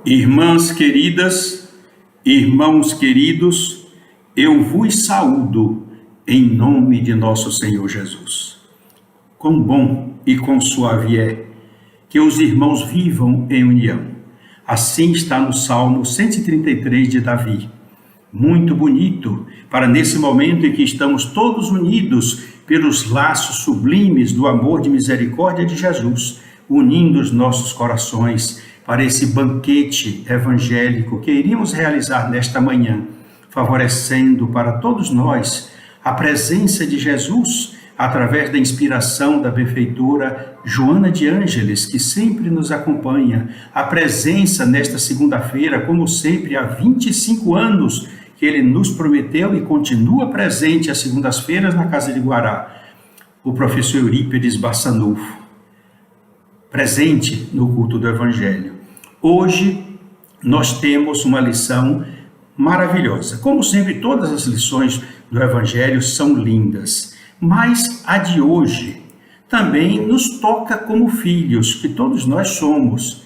Irmãs queridas, irmãos queridos, eu vos saúdo em nome de nosso Senhor Jesus. Quão bom e quão suave é que os irmãos vivam em união. Assim está no Salmo 133 de Davi. Muito bonito para nesse momento em que estamos todos unidos pelos laços sublimes do amor de misericórdia de Jesus, unindo os nossos corações para esse banquete evangélico que iríamos realizar nesta manhã, favorecendo para todos nós a presença de Jesus através da inspiração da benfeitora Joana de Ângeles, que sempre nos acompanha, a presença nesta segunda-feira, como sempre, há 25 anos que ele nos prometeu e continua presente às segundas-feiras na Casa de Guará, o professor Eurípides Bassanufo, presente no culto do Evangelho. Hoje nós temos uma lição maravilhosa. Como sempre, todas as lições do Evangelho são lindas, mas a de hoje também nos toca como filhos, que todos nós somos.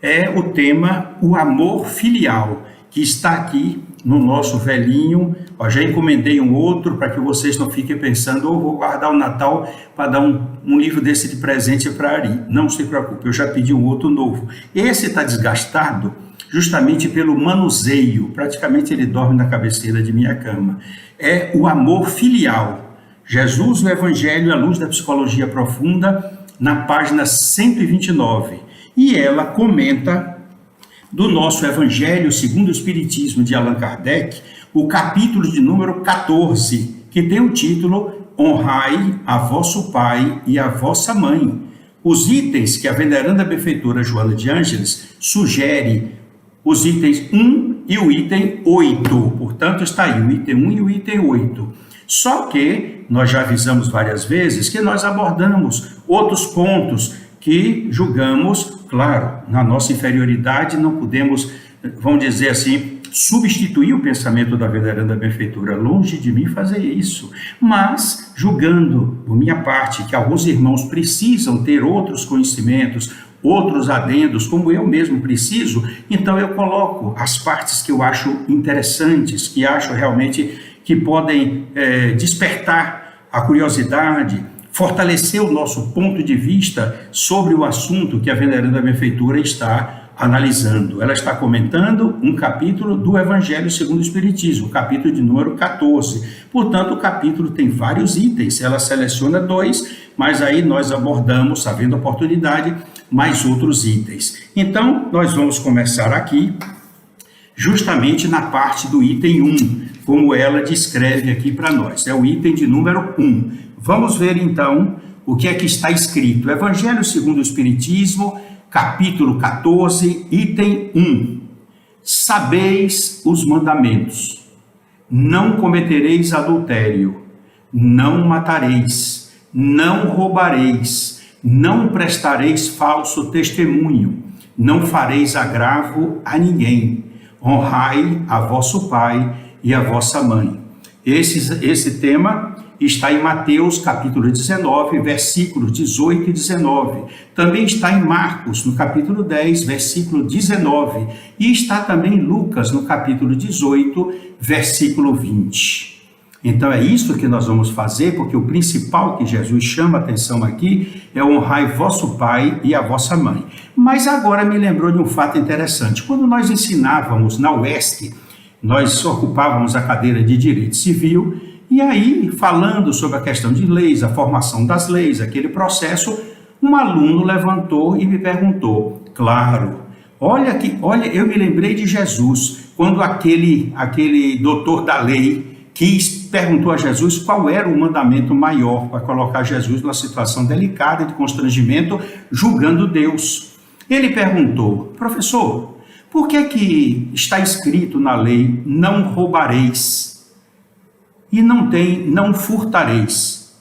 É o tema, o amor filial, que está aqui no nosso velhinho. Já encomendei um outro para que vocês não fiquem pensando, vou guardar o Natal para dar um livro desse de presente para Ari. Não se preocupe, eu já pedi um outro novo. Esse está desgastado justamente pelo manuseio, praticamente ele dorme na cabeceira de minha cama. É o amor filial. Jesus no Evangelho à luz da psicologia profunda, na página 129. E ela comenta do nosso Evangelho segundo o Espiritismo de Allan Kardec, o capítulo de número 14, que tem o título Honrai a vosso pai e a vossa mãe. Os itens que a veneranda benfeitora Joana de Ângeles sugere, os itens 1 e o item 8, portanto está aí o item 1 e o item 8. Só que nós já avisamos várias vezes que nós abordamos outros pontos que julgamos, claro, na nossa inferioridade não podemos, vamos dizer assim, substituir o pensamento da veneranda benfeitora, longe de mim fazer isso, mas julgando, por minha parte, que alguns irmãos precisam ter outros conhecimentos, outros adendos, como eu mesmo preciso, então eu coloco as partes que eu acho interessantes, que acho realmente que podem despertar a curiosidade, fortalecer o nosso ponto de vista sobre o assunto que a veneranda benfeitora está analisando. Ela está comentando um capítulo do Evangelho segundo o Espiritismo, o capítulo de número 14. Portanto, o capítulo tem vários itens, ela seleciona 2, mas aí nós abordamos, havendo oportunidade, mais outros itens. Então, nós vamos começar aqui, justamente na parte do item 1, como ela descreve aqui para nós. É o item de número 1. Vamos ver, então, o que é que está escrito. Evangelho segundo o Espiritismo, capítulo 14, item 1. Sabeis os mandamentos. Não cometereis adultério, não matareis, não roubareis, não prestareis falso testemunho, não fareis agravo a ninguém. Honrai a vosso pai e a vossa mãe. Esse tema está em Mateus capítulo 19, versículos 18 e 19. Também está em Marcos, no capítulo 10, versículo 19. E está também em Lucas, no capítulo 18, versículo 20. Então é isso que nós vamos fazer, porque o principal que Jesus chama a atenção aqui é honrai vosso pai e a vossa mãe. Mas agora me lembrou de um fato interessante. Quando nós ensinávamos na UESC, nós ocupávamos a cadeira de Direito Civil, e aí, falando sobre a questão de leis, a formação das leis, aquele processo, um aluno levantou e me perguntou, claro, olha, eu me lembrei de Jesus, quando aquele doutor da lei perguntou a Jesus qual era o mandamento maior para colocar Jesus numa situação delicada de constrangimento, julgando Deus. Ele perguntou, professor, por que está escrito na lei, não roubareis? E não furtareis.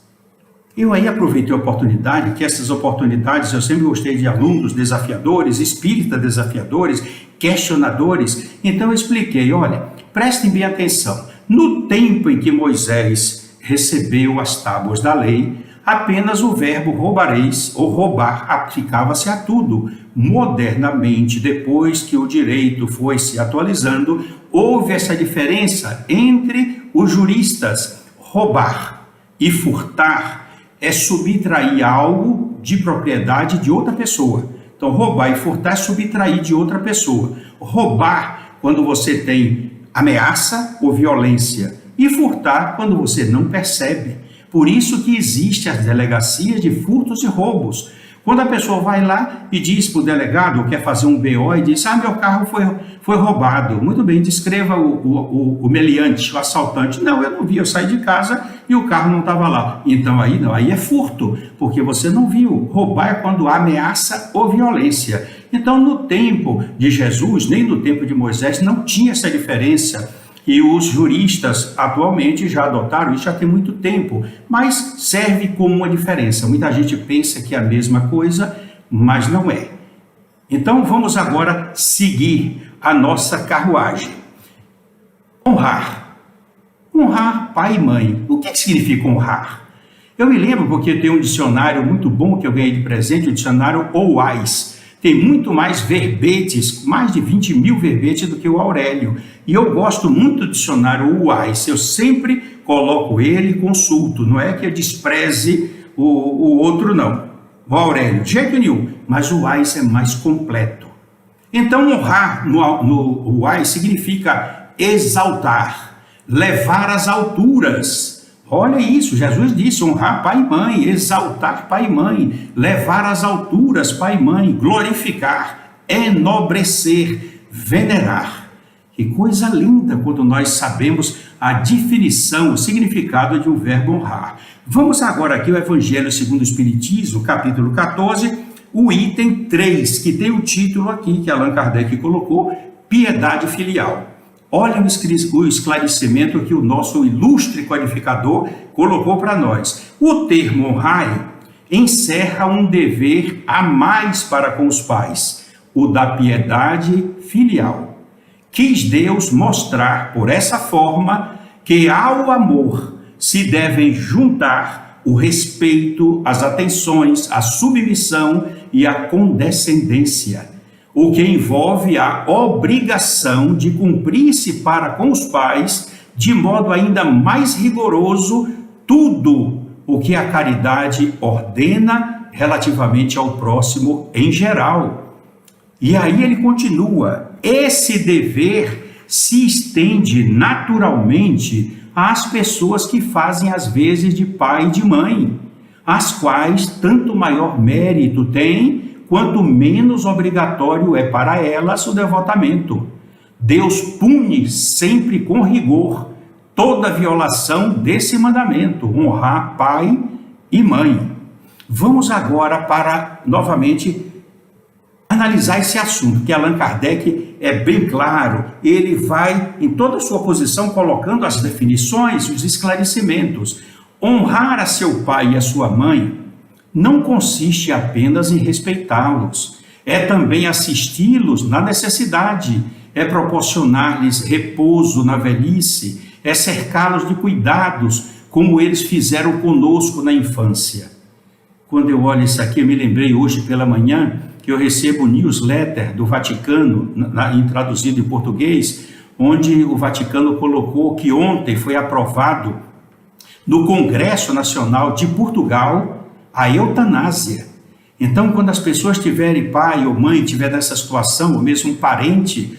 Eu aí aproveitei a oportunidade, que essas oportunidades eu sempre gostei de alunos desafiadores, espíritas desafiadores, questionadores. Então eu expliquei, olha, prestem bem atenção. No tempo em que Moisés recebeu as tábuas da lei, apenas o verbo roubareis ou roubar aplicava-se a tudo. Modernamente, depois que o direito foi se atualizando, houve essa diferença entre os juristas. Roubar e furtar é subtrair algo de propriedade de outra pessoa. Então, roubar e furtar é subtrair de outra pessoa. Roubar quando você tem ameaça ou violência, e furtar quando você não percebe. Por isso que existem as delegacias de furtos e roubos. Quando a pessoa vai lá e diz para o delegado, ou quer fazer um BO, e diz, meu carro foi roubado. Muito bem, descreva o meliante, o assaltante. Não, eu não vi, eu saí de casa e o carro não estava lá. Então aí não, aí é furto, porque você não viu. Roubar é quando há ameaça ou violência. Então no tempo de Jesus, nem no tempo de Moisés, não tinha essa diferença. E os juristas atualmente já adotaram isso já tem muito tempo, mas serve como uma diferença. Muita gente pensa que é a mesma coisa, mas não é. Então vamos agora seguir a nossa carruagem. Honrar. Honrar pai e mãe. O que significa honrar? Eu me lembro porque tem um dicionário muito bom que eu ganhei de presente, o dicionário OAS. Tem muito mais verbetes, mais de 20 mil verbetes do que o Aurélio. E eu gosto muito do dicionário UAS, eu sempre coloco ele e consulto, não é que eu despreze o outro não, o Aurélio, de jeito nenhum, mas o UAS é mais completo. Então honrar no UAS significa exaltar, levar às alturas. Olha isso, Jesus disse, honrar pai e mãe, exaltar pai e mãe, levar às alturas pai e mãe, glorificar, enobrecer, venerar. Que coisa linda quando nós sabemos a definição, o significado de um verbo honrar. Vamos agora aqui ao Evangelho segundo o Espiritismo, capítulo 14, o item 3, que tem o título aqui que Allan Kardec colocou, piedade filial. Olha o esclarecimento que o nosso ilustre codificador colocou para nós. O termo honrar encerra um dever a mais para com os pais, o da piedade filial. Quis Deus mostrar por essa forma que ao amor se devem juntar o respeito, as atenções, a submissão e a condescendência, o que envolve a obrigação de cumprir-se para com os pais de modo ainda mais rigoroso tudo o que a caridade ordena relativamente ao próximo em geral. E aí ele continua, esse dever se estende naturalmente às pessoas que fazem às vezes de pai e de mãe, as quais tanto maior mérito têm, quanto menos obrigatório é para elas o devotamento. Deus pune sempre com rigor toda violação desse mandamento, honrar pai e mãe. Vamos agora para, novamente, analisar esse assunto, que Allan Kardec é bem claro, ele vai em toda a sua posição colocando as definições, os esclarecimentos. Honrar a seu pai e a sua mãe não consiste apenas em respeitá-los, é também assisti-los na necessidade, é proporcionar-lhes repouso na velhice, é cercá-los de cuidados, como eles fizeram conosco na infância. Quando eu olho isso aqui, eu me lembrei hoje pela manhã que eu recebo o newsletter do Vaticano, traduzido em português, onde o Vaticano colocou que ontem foi aprovado no Congresso Nacional de Portugal a eutanásia. Então, quando as pessoas tiverem pai ou mãe, tiver nessa situação, ou mesmo um parente,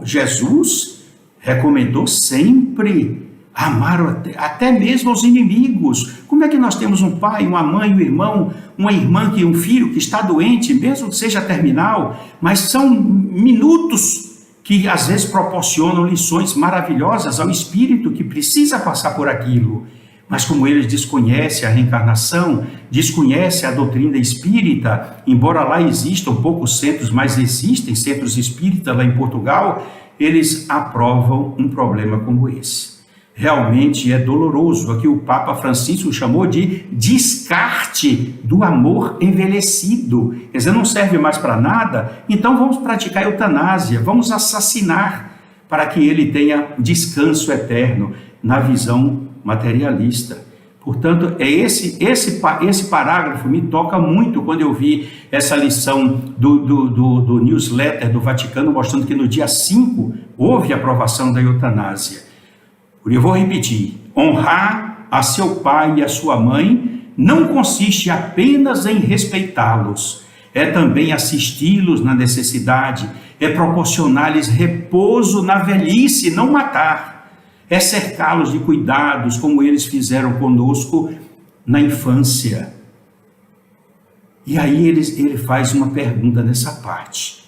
Jesus recomendou sempre amar até mesmo os inimigos. Como é que nós temos um pai, uma mãe, um irmão, uma irmã, um filho que está doente, mesmo que seja terminal, mas são minutos que às vezes proporcionam lições maravilhosas ao espírito que precisa passar por aquilo. Mas como eles desconhecem a reencarnação, desconhecem a doutrina espírita, embora lá existam poucos centros, mas existem centros espíritas lá em Portugal, eles aprovam um problema como esse. Realmente é doloroso, aqui o Papa Francisco chamou de descarte do amor envelhecido. Quer dizer, não serve mais para nada, então vamos praticar a eutanásia, vamos assassinar para que ele tenha descanso eterno na visão materialista. Portanto, esse parágrafo me toca muito quando eu vi essa lição do newsletter do Vaticano, mostrando que no dia 5 houve aprovação da eutanásia. Eu vou repetir: honrar a seu pai e a sua mãe não consiste apenas em respeitá-los, é também assisti-los na necessidade, é proporcionar-lhes repouso na velhice, não matar. É cercá-los de cuidados, como eles fizeram conosco na infância. E aí ele faz uma pergunta nessa parte.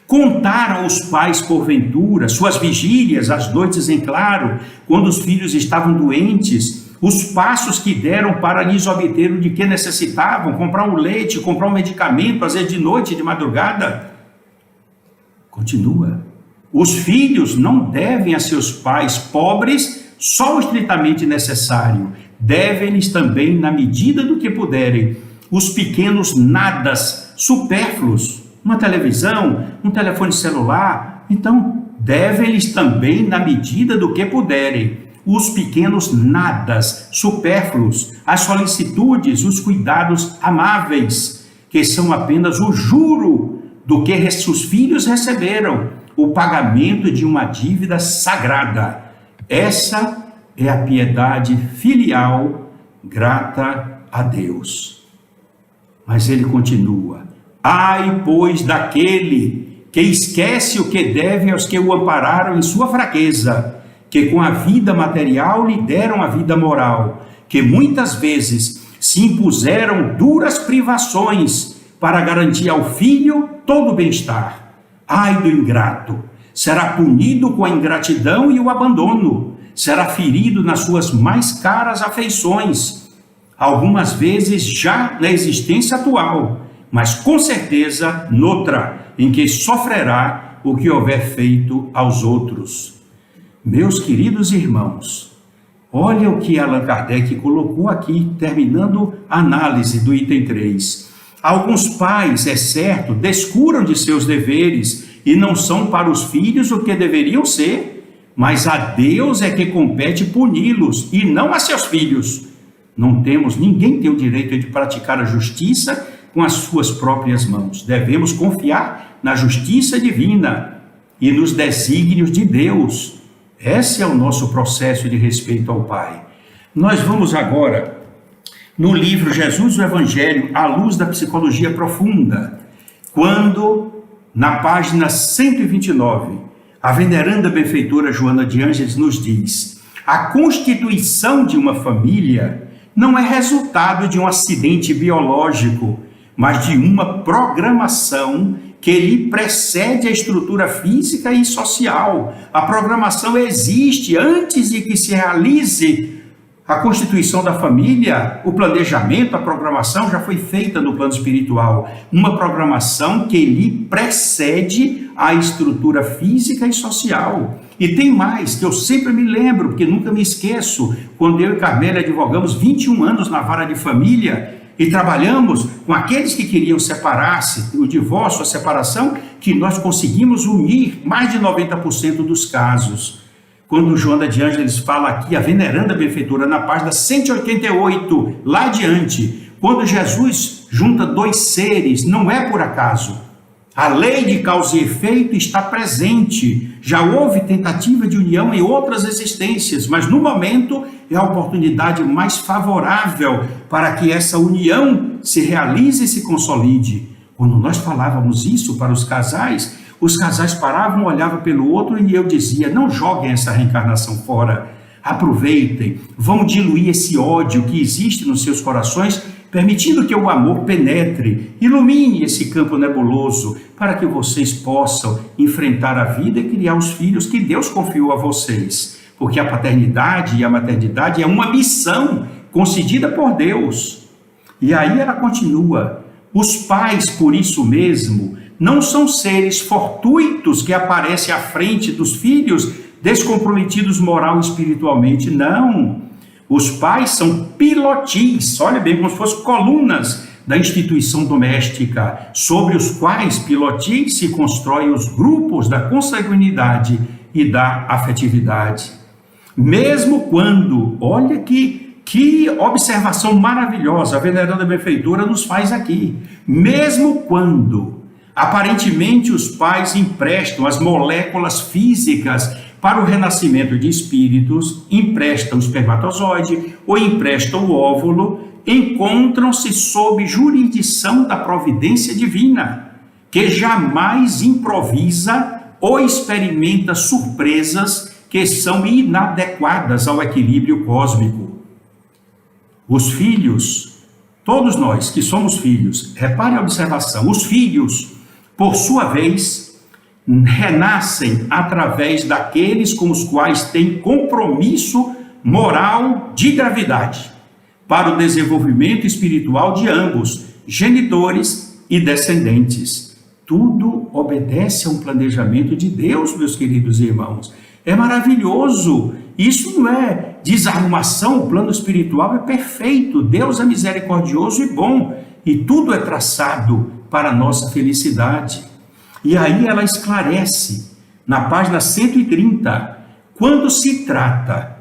Contaram os pais, porventura, suas vigílias, as noites em claro, quando os filhos estavam doentes, os passos que deram para lhes obter o de que necessitavam, comprar um leite, comprar um medicamento, às vezes de noite, de madrugada? Continua. Os filhos não devem a seus pais pobres só o estritamente necessário, devem-lhes também, na medida do que puderem, os pequenos nadas supérfluos, uma televisão, um telefone celular. Então, devem-lhes também, na medida do que puderem, os pequenos nadas supérfluos, as solicitudes, os cuidados amáveis, que são apenas o juro do que os filhos receberam, o pagamento de uma dívida sagrada. Essa é a piedade filial grata a Deus. Mas ele continua: ai, pois, daquele que esquece o que deve aos que o ampararam em sua fraqueza, que com a vida material lhe deram a vida moral, que muitas vezes se impuseram duras privações para garantir ao filho todo o bem-estar. Ai do ingrato, será punido com a ingratidão e o abandono, será ferido nas suas mais caras afeições, algumas vezes já na existência atual, mas com certeza noutra, em que sofrerá o que houver feito aos outros. Meus queridos irmãos, olha o que Allan Kardec colocou aqui, terminando a análise do item 3. Alguns pais, é certo, descuram de seus deveres e não são para os filhos o que deveriam ser, mas a Deus é que compete puni-los e não a seus filhos. Ninguém tem o direito de praticar a justiça com as suas próprias mãos. Devemos confiar na justiça divina e nos desígnios de Deus. Esse é o nosso processo de respeito ao Pai. Nós vamos agora no livro Jesus o Evangelho à luz da psicologia profunda, quando, na página 129, a veneranda benfeitora Joana de Ângeles nos diz: a constituição de uma família não é resultado de um acidente biológico, mas de uma programação que lhe precede a estrutura física e social. A programação existe antes de que se realize a constituição da família. O planejamento, a programação já foi feita no plano espiritual. Uma programação que lhe precede a estrutura física e social. E tem mais, que eu sempre me lembro, porque nunca me esqueço, quando eu e Carmélia advogamos 21 anos na vara de família e trabalhamos com aqueles que queriam separar-se, o divórcio, a separação, que nós conseguimos unir mais de 90% dos casos. Quando Joana de Ângeles fala aqui, a veneranda benfeitora, na página 188, lá adiante, quando Jesus junta dois seres, não é por acaso. A lei de causa e efeito está presente. Já houve tentativa de união em outras existências, mas no momento é a oportunidade mais favorável para que essa união se realize e se consolide. Quando nós falávamos isso para os casais paravam, olhavam pelo outro e eu dizia: não joguem essa reencarnação fora, aproveitem, vão diluir esse ódio que existe nos seus corações, permitindo que o amor penetre, ilumine esse campo nebuloso, para que vocês possam enfrentar a vida e criar os filhos que Deus confiou a vocês. Porque a paternidade e a maternidade é uma missão concedida por Deus. E aí ela continua: os pais, por isso mesmo, não são seres fortuitos que aparecem à frente dos filhos descomprometidos moral e espiritualmente, não. Os pais são pilotis, olha bem, como se fossem colunas da instituição doméstica, sobre os quais pilotis se constroem os grupos da consanguinidade e da afetividade. Mesmo quando, olha que Que observação maravilhosa a veneranda benfeitora nos faz aqui. Mesmo quando, aparentemente, os pais emprestam as moléculas físicas para o renascimento de espíritos, emprestam o espermatozoide ou emprestam o óvulo, encontram-se sob jurisdição da providência divina, que jamais improvisa ou experimenta surpresas que são inadequadas ao equilíbrio cósmico. Os filhos, todos nós que somos filhos, repare a observação, os filhos, por sua vez, renascem através daqueles com os quais têm compromisso moral de gravidade para o desenvolvimento espiritual de ambos, genitores e descendentes. Tudo obedece a um planejamento de Deus, meus queridos irmãos. É maravilhoso. Isso não é desarrumação, o plano espiritual é perfeito. Deus é misericordioso e bom, e tudo é traçado para a nossa felicidade. E aí ela esclarece, na página 130, quando se trata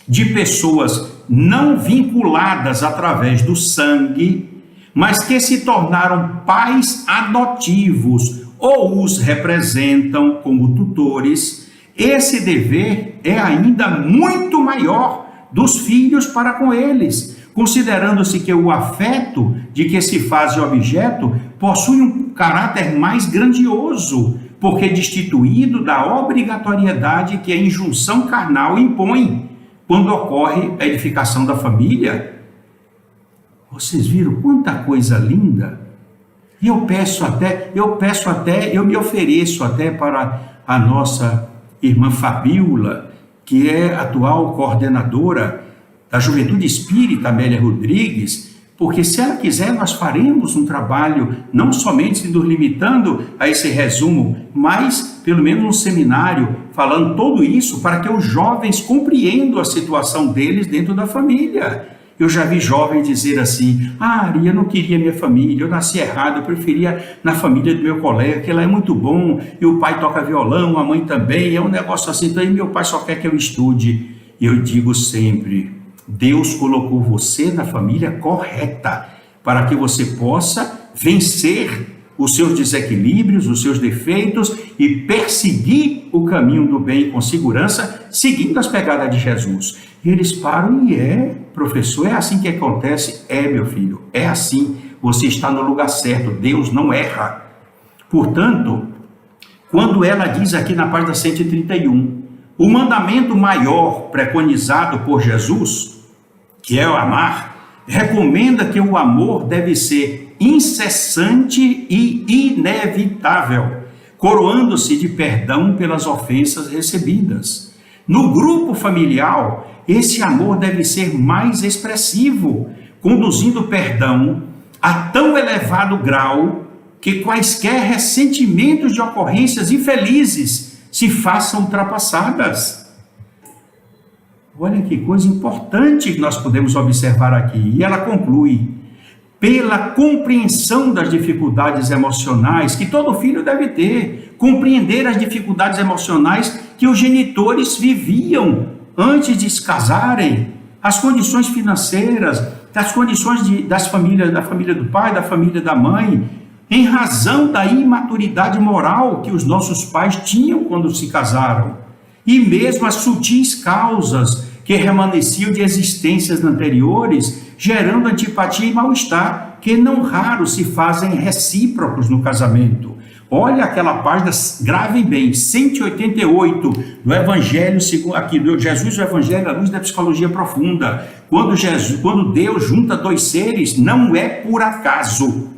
de pessoas não vinculadas através do sangue, mas que se tornaram pais adotivos ou os representam como tutores, esse dever é ainda muito maior dos filhos para com eles, considerando-se que o afeto de que se faz objeto possui um caráter mais grandioso, porque destituído da obrigatoriedade que a injunção carnal impõe quando ocorre a edificação da família. Vocês viram quanta coisa linda? E eu me ofereço até para a nossa irmã Fabíola, que é atual coordenadora da Juventude Espírita Amélia Rodrigues, porque se ela quiser nós faremos um trabalho, não somente nos limitando a esse resumo, mas pelo menos um seminário falando tudo isso para que os jovens compreendam a situação deles dentro da família. Eu já vi jovens dizer assim, Ari, eu não queria minha família, eu nasci errado, eu preferia na família do meu colega, que ela é muito bom, e o pai toca violão, a mãe também, é um negócio assim, então meu pai só quer que eu estude. E eu digo sempre, Deus colocou você na família correta, para que você possa vencer os seus desequilíbrios, os seus defeitos e perseguir o caminho do bem com segurança, seguindo as pegadas de Jesus. E eles param e professor, é assim que acontece? É, meu filho, é assim, você está no lugar certo, Deus não erra. Portanto, quando ela diz aqui na página 131, o mandamento maior preconizado por Jesus, que é o amar, recomenda que o amor deve ser incessante e inevitável, coroando-se de perdão pelas ofensas recebidas. No grupo familiar, esse amor deve ser mais expressivo, conduzindo o perdão a tão elevado grau que quaisquer ressentimentos de ocorrências infelizes se façam ultrapassadas. Olha que coisa importante que nós podemos observar aqui. E ela conclui, pela compreensão das dificuldades emocionais que todo filho deve ter, compreender as dificuldades emocionais que os genitores viviam antes de se casarem, as condições financeiras, as condições da família do pai, da família da mãe, em razão da imaturidade moral que os nossos pais tinham quando se casaram, e mesmo as sutis causas que remanesciam de existências anteriores, gerando antipatia e mal-estar, que não raro se fazem recíprocos no casamento. Olha aquela página, gravem bem, 188 do Evangelho, aqui do Jesus, o Evangelho à luz da psicologia profunda. Quando Deus junta dois seres, não é por acaso.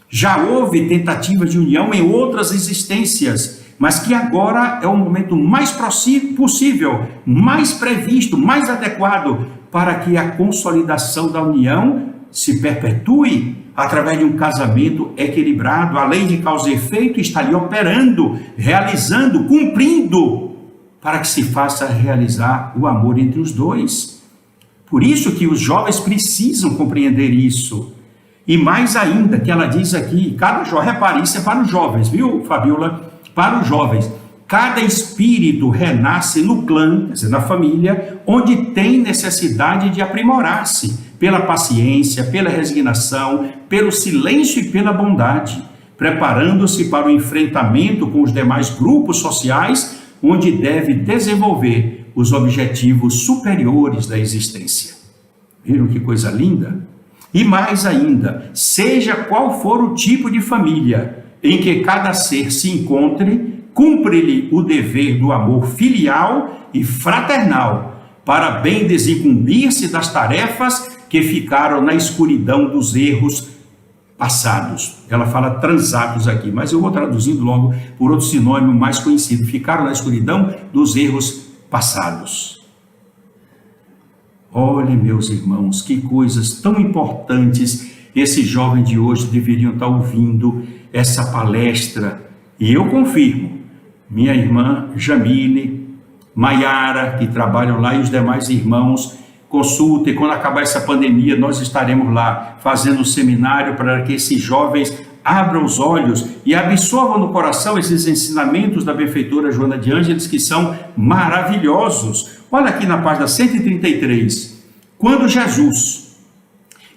Já houve tentativas de união em outras existências, mas que agora é o momento mais possível, mais previsto, mais adequado para que a consolidação da união se perpetue através de um casamento equilibrado. A lei de causa e efeito está ali operando, realizando, cumprindo, para que se faça realizar o amor entre os dois. Por isso que os jovens precisam compreender isso. E mais ainda, que ela diz aqui, repare, isso é para os jovens, viu, Fabíola? Para os jovens, Cada espírito renasce no clã, quer dizer, na família, onde tem necessidade de aprimorar-se pela paciência, pela resignação, pelo silêncio e pela bondade, preparando-se para o enfrentamento com os demais grupos sociais, onde deve desenvolver os objetivos superiores da existência. Viram que coisa linda? E mais ainda, seja qual for o tipo de família em que cada ser se encontre, cumpre-lhe o dever do amor filial e fraternal, para bem desincumbir-se das tarefas que ficaram na escuridão dos erros passados. Ela fala transatos aqui, mas eu vou traduzindo logo por outro sinônimo mais conhecido. Ficaram na escuridão dos erros passados. Olhem, meus irmãos, que coisas tão importantes esse jovem de hoje deveriam estar ouvindo essa palestra. E eu confirmo, minha irmã Jamile, Maiara, que trabalham lá, e os demais irmãos, consultem. Quando acabar essa pandemia, nós estaremos lá fazendo um seminário para que esses jovens abram os olhos e absorvam no coração esses ensinamentos da benfeitora Joana de Ângeles, que são maravilhosos. Olha aqui na página 133. Quando Jesus,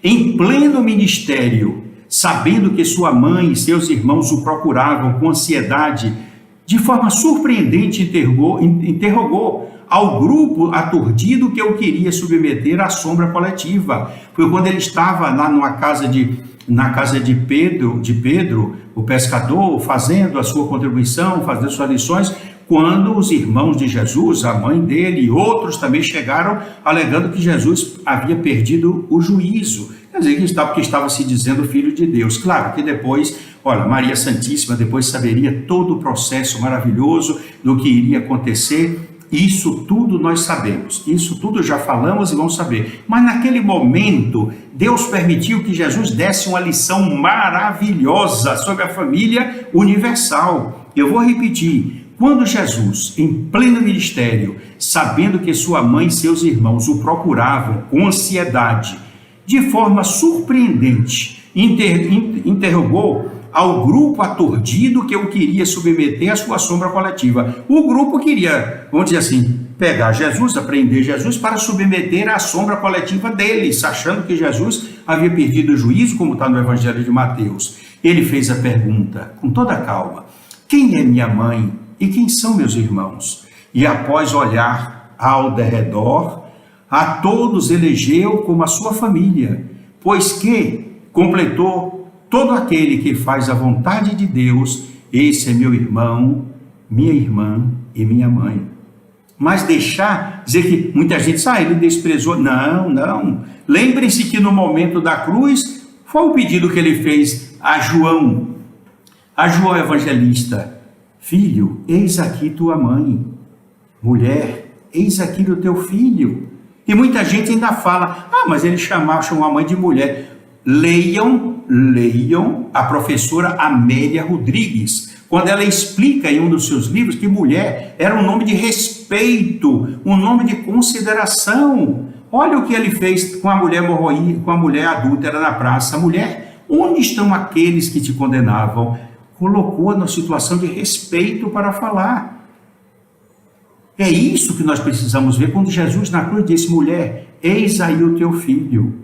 em pleno ministério, sabendo que sua mãe e seus irmãos o procuravam com ansiedade, de forma surpreendente interrogou ao grupo aturdido que o queria submeter à sombra coletiva. Foi quando ele estava lá na casa de Pedro, o pescador, fazendo a sua contribuição, fazendo suas lições, quando os irmãos de Jesus, a mãe dele e outros também chegaram alegando que Jesus havia perdido o juízo. Quer dizer, porque estava se dizendo filho de Deus. Claro que depois, olha, Maria Santíssima depois saberia todo o processo maravilhoso do que iria acontecer. Isso tudo nós sabemos, isso tudo já falamos e vamos saber. Mas naquele momento, Deus permitiu que Jesus desse uma lição maravilhosa sobre a família universal. Eu vou repetir. Quando Jesus, em pleno ministério, sabendo que sua mãe e seus irmãos o procuravam com ansiedade, de forma surpreendente, interrogou ao grupo aturdido que o queria submeter à sua sombra coletiva. O grupo queria, vamos dizer assim, pegar Jesus, apreender Jesus para submeter à sombra coletiva deles, achando que Jesus havia perdido o juízo, como está no Evangelho de Mateus. Ele fez a pergunta, com toda calma: quem é minha mãe e quem são meus irmãos? E após olhar ao derredor, a todos elegeu como a sua família, pois que, completou, todo aquele que faz a vontade de Deus, esse é meu irmão, minha irmã e minha mãe. Mas dizer que muita gente diz, ele desprezou. Não. Lembrem-se que no momento da cruz, foi o pedido que ele fez a João Evangelista: filho, eis aqui tua mãe. Mulher, eis aqui o teu filho. E muita gente ainda fala, mas ele chamou a mãe de mulher. Leiam a professora Amélia Rodrigues, quando ela explica em um dos seus livros que mulher era um nome de respeito, um nome de consideração. Olha o que ele fez com a mulher adúltera na praça. Mulher, onde estão aqueles que te condenavam? Colocou-a na situação de respeito para falar. É isso que nós precisamos ver quando Jesus na cruz disse: mulher, eis aí o teu filho.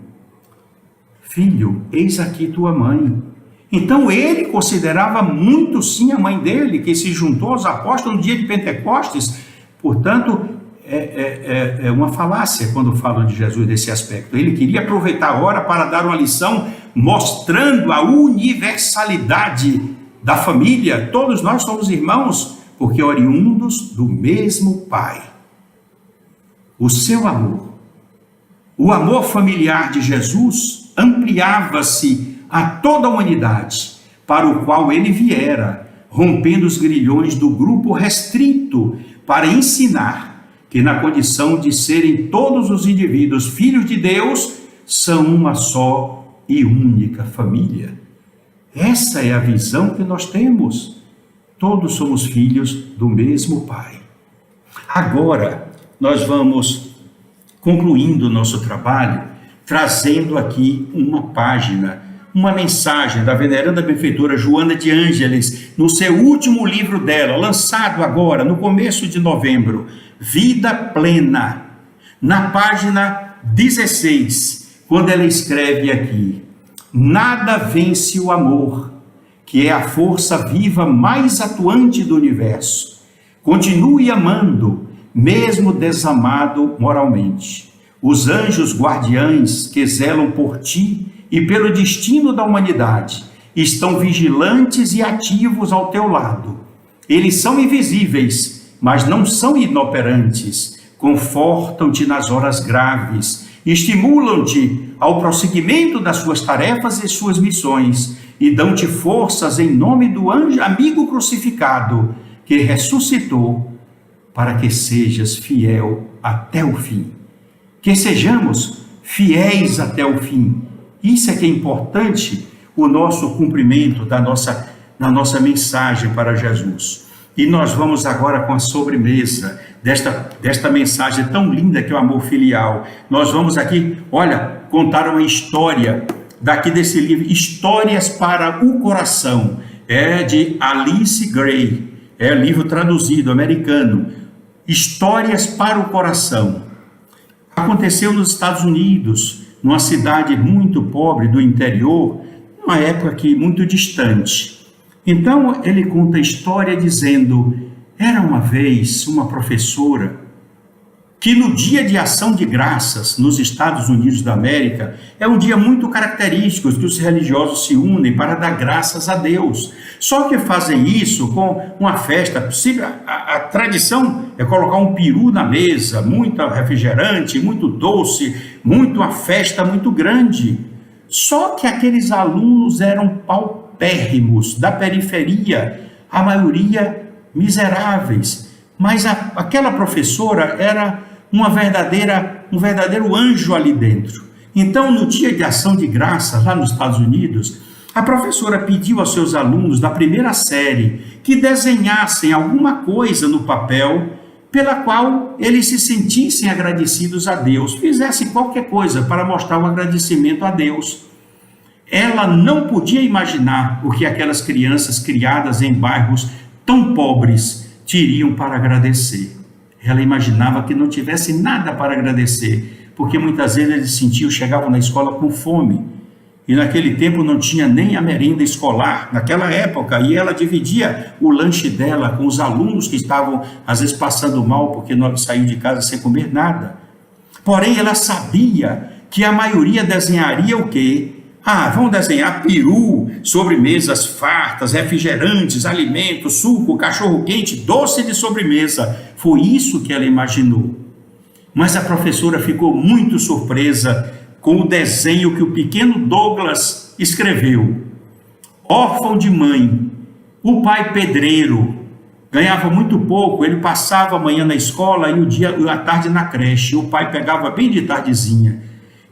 Filho, eis aqui tua mãe. Então ele considerava muito sim a mãe dele, que se juntou aos apóstolos no dia de Pentecostes. Portanto, é uma falácia quando falam de Jesus nesse aspecto. Ele queria aproveitar a hora para dar uma lição mostrando a universalidade da família. Todos nós somos irmãos, porque oriundos do mesmo Pai. O seu amor, o amor familiar de Jesus, ampliava-se a toda a humanidade, para o qual ele viera, rompendo os grilhões do grupo restrito, para ensinar que na condição de serem todos os indivíduos filhos de Deus, são uma só e única família. Essa é a visão que nós temos. Todos somos filhos do mesmo Pai. Agora, nós vamos concluindo o nosso trabalho, trazendo aqui uma página uma mensagem da veneranda benfeitora Joana de Ângeles, no seu último livro dela, lançado agora, no começo de novembro, Vida Plena, na página 16, quando ela escreve aqui: nada vence o amor, que é a força viva mais atuante do universo. Continue amando, mesmo desamado moralmente. Os anjos guardiães que zelam por ti e pelo destino da humanidade estão vigilantes e ativos ao teu lado. Eles são invisíveis, mas não são inoperantes. Confortam-te nas horas graves, estimulam-te ao prosseguimento das suas tarefas e suas missões e dão-te forças em nome do anjo amigo crucificado que ressuscitou, para que sejas fiel até o fim. Que sejamos fiéis até o fim. Isso é que é importante, o nosso cumprimento da nossa mensagem para Jesus. E nós vamos agora com a sobremesa desta mensagem tão linda que é o amor filial. Nós vamos aqui, contar uma história daqui desse livro, Histórias para o Coração. É de Alice Gray, é livro traduzido, americano. Histórias para o Coração. Aconteceu nos Estados Unidos, numa cidade muito pobre do interior, numa época muito distante. Então ele conta a história dizendo: era uma vez uma professora que no dia de ação de graças nos Estados Unidos da América é um dia muito característico que os religiosos se unem para dar graças a Deus. Só que fazem isso com uma festa. A tradição é colocar um peru na mesa, muito refrigerante, muito doce, uma festa muito grande. Só que aqueles alunos eram paupérrimos, da periferia, a maioria miseráveis. Mas aquela professora era um verdadeiro anjo ali dentro. Então, no dia de ação de graças, lá nos Estados Unidos, a professora pediu aos seus alunos da primeira série que desenhassem alguma coisa no papel pela qual eles se sentissem agradecidos a Deus, fizessem qualquer coisa para mostrar o agradecimento a Deus. Ela não podia imaginar o que aquelas crianças criadas em bairros tão pobres teriam para agradecer. Ela imaginava que não tivesse nada para agradecer, porque muitas vezes eles chegavam na escola com fome. E naquele tempo não tinha nem a merenda escolar, naquela época, e ela dividia o lanche dela com os alunos que estavam, às vezes, passando mal, porque não saíam de casa sem comer nada. Porém, ela sabia que a maioria desenharia o quê? Vão desenhar peru, sobremesas fartas, refrigerantes, alimentos, suco, cachorro-quente, doce de sobremesa. Foi isso que ela imaginou. Mas a professora ficou muito surpresa com o desenho que o pequeno Douglas escreveu. Órfão de mãe, o pai pedreiro, ganhava muito pouco, ele passava a manhã na escola e a tarde na creche. O pai pegava bem de tardezinha.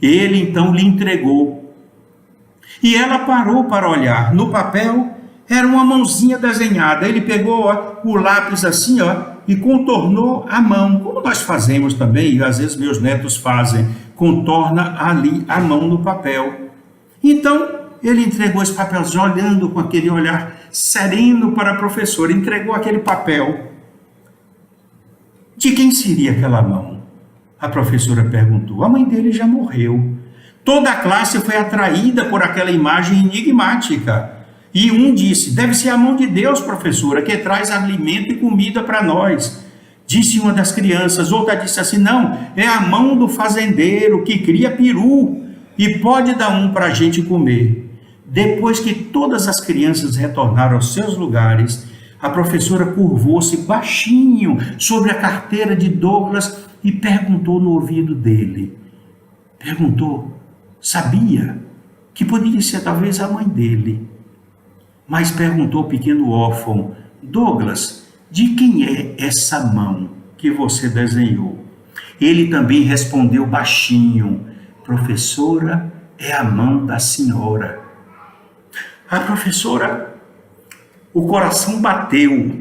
Ele então lhe entregou. E ela parou para olhar. No papel era uma mãozinha desenhada. Ele pegou o lápis assim e contornou a mão, como nós fazemos também, e às vezes meus netos fazem, contorna ali a mão no papel. Então ele entregou esse papelzinho, olhando com aquele olhar sereno para a professora, entregou aquele papel. De quem seria aquela mão? A professora perguntou. A mãe dele já morreu. Toda a classe foi atraída por aquela imagem enigmática. E um disse: deve ser a mão de Deus, professora, que traz alimento e comida para nós. Disse uma das crianças. Outra disse assim: não, é a mão do fazendeiro que cria peru e pode dar um para a gente comer. Depois que todas as crianças retornaram aos seus lugares, a professora curvou-se baixinho sobre a carteira de Douglas e perguntou no ouvido dele. Sabia que podia ser talvez a mãe dele, mas perguntou ao pequeno órfão: Douglas, de quem é essa mão que você desenhou? Ele também respondeu baixinho: professora, é a mão da senhora. A professora, o coração bateu,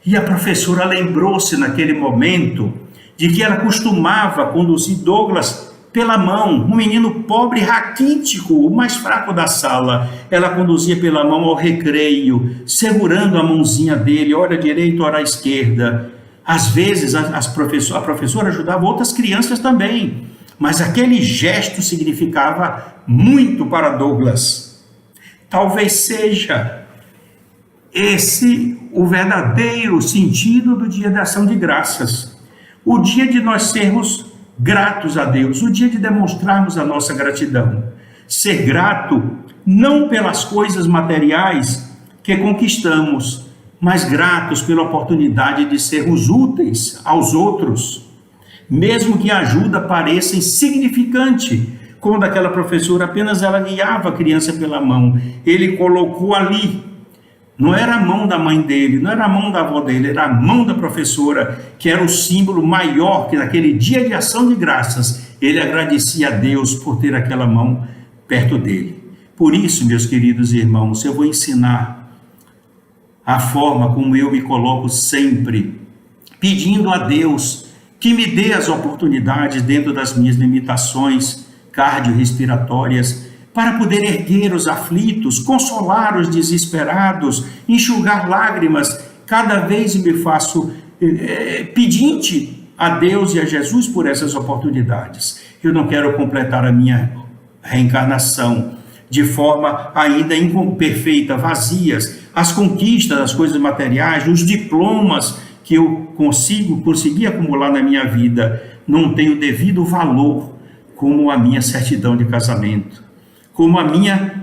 e a professora lembrou-se naquele momento de que ela costumava conduzir Douglas pela mão, um menino pobre, raquítico, o mais fraco da sala. Ela conduzia pela mão ao recreio, segurando a mãozinha dele, ora à direita, ora à esquerda. Às vezes a professora ajudava outras crianças também, mas aquele gesto significava muito para Douglas. Talvez seja esse o verdadeiro sentido do dia da ação de graças. O dia de nós sermos gratos a Deus, o dia de demonstrarmos a nossa gratidão. Ser grato não pelas coisas materiais que conquistamos, mas gratos pela oportunidade de sermos úteis aos outros, mesmo que a ajuda pareça insignificante, como daquela professora, apenas ela guiava a criança pela mão, ele colocou ali. Não era a mão da mãe dele, não era a mão da avó dele, era a mão da professora, que era o símbolo maior que naquele dia de ação de graças, ele agradecia a Deus por ter aquela mão perto dele. Por isso, meus queridos irmãos, eu vou ensinar a forma como eu me coloco sempre, pedindo a Deus que me dê as oportunidades dentro das minhas limitações cardiorrespiratórias, para poder erguer os aflitos, consolar os desesperados, enxugar lágrimas. Cada vez me faço pedinte a Deus e a Jesus por essas oportunidades. Eu não quero completar a minha reencarnação de forma ainda imperfeita, vazias. As conquistas, as coisas materiais, os diplomas que eu consegui acumular na minha vida, não têm o devido valor como a minha certidão de casamento, como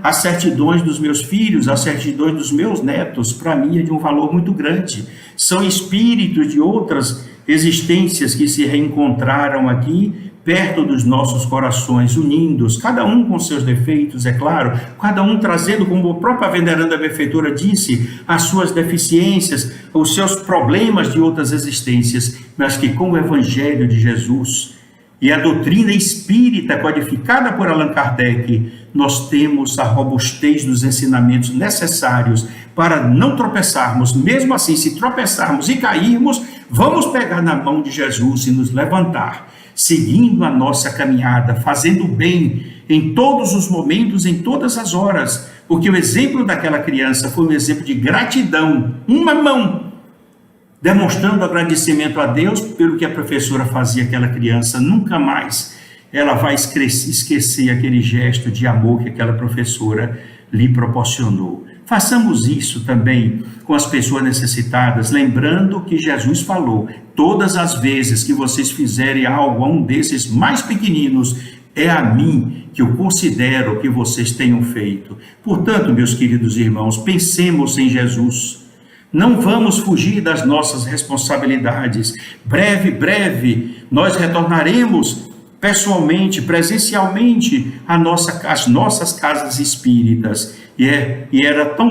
as certidões dos meus filhos, as certidões dos meus netos. Para mim é de um valor muito grande. São espíritos de outras existências que se reencontraram aqui, perto dos nossos corações, unidos, cada um com seus defeitos, é claro, cada um trazendo, como a própria veneranda benfeitora disse, as suas deficiências, os seus problemas de outras existências, mas que com o Evangelho de Jesus e a doutrina espírita codificada por Allan Kardec, nós temos a robustez dos ensinamentos necessários para não tropeçarmos. Mesmo assim, se tropeçarmos e cairmos, vamos pegar na mão de Jesus e nos levantar, seguindo a nossa caminhada, fazendo bem em todos os momentos, em todas as horas, porque o exemplo daquela criança foi um exemplo de gratidão, uma mão, demonstrando agradecimento a Deus pelo que a professora fazia àquela criança. Nunca mais ela vai esquecer aquele gesto de amor que aquela professora lhe proporcionou. Façamos isso também com as pessoas necessitadas, lembrando que Jesus falou: todas as vezes que vocês fizerem algo a um desses mais pequeninos, é a mim que eu considero que vocês tenham feito. Portanto, meus queridos irmãos, pensemos em Jesus. Não vamos fugir das nossas responsabilidades. Breve, nós retornaremos pessoalmente, presencialmente, às nossas casas espíritas.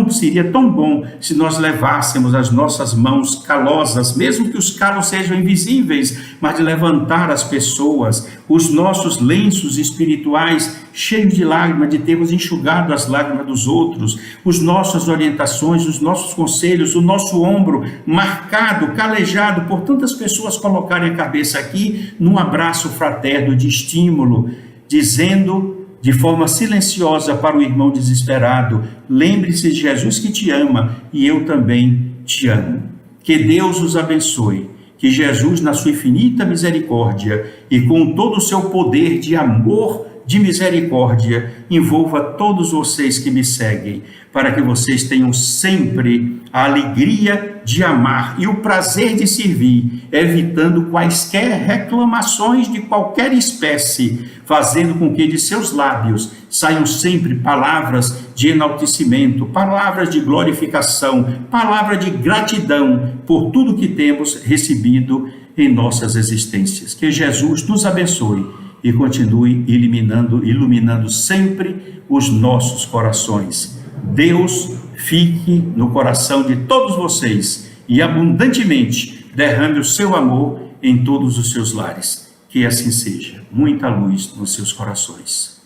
Seria tão bom se nós levássemos as nossas mãos calosas, mesmo que os calos sejam invisíveis, mas de levantar as pessoas, os nossos lenços espirituais cheios de lágrimas, de termos enxugado as lágrimas dos outros, as nossas orientações, os nossos conselhos, o nosso ombro marcado, calejado por tantas pessoas colocarem a cabeça aqui num abraço fraterno de estímulo, dizendo de forma silenciosa para o irmão desesperado: lembre-se de Jesus que te ama e eu também te amo. Que Deus os abençoe, que Jesus, na sua infinita misericórdia e com todo o seu poder de amor, de misericórdia, envolva todos vocês que me seguem, para que vocês tenham sempre a alegria de amar e o prazer de servir, evitando quaisquer reclamações de qualquer espécie, fazendo com que de seus lábios saiam sempre palavras de enaltecimento, palavras de glorificação, palavras de gratidão por tudo que temos recebido em nossas existências. Que Jesus nos abençoe e continue iluminando sempre os nossos corações. Deus fique no coração de todos vocês e abundantemente derrame o seu amor em todos os seus lares. Que assim seja. Muita luz nos seus corações.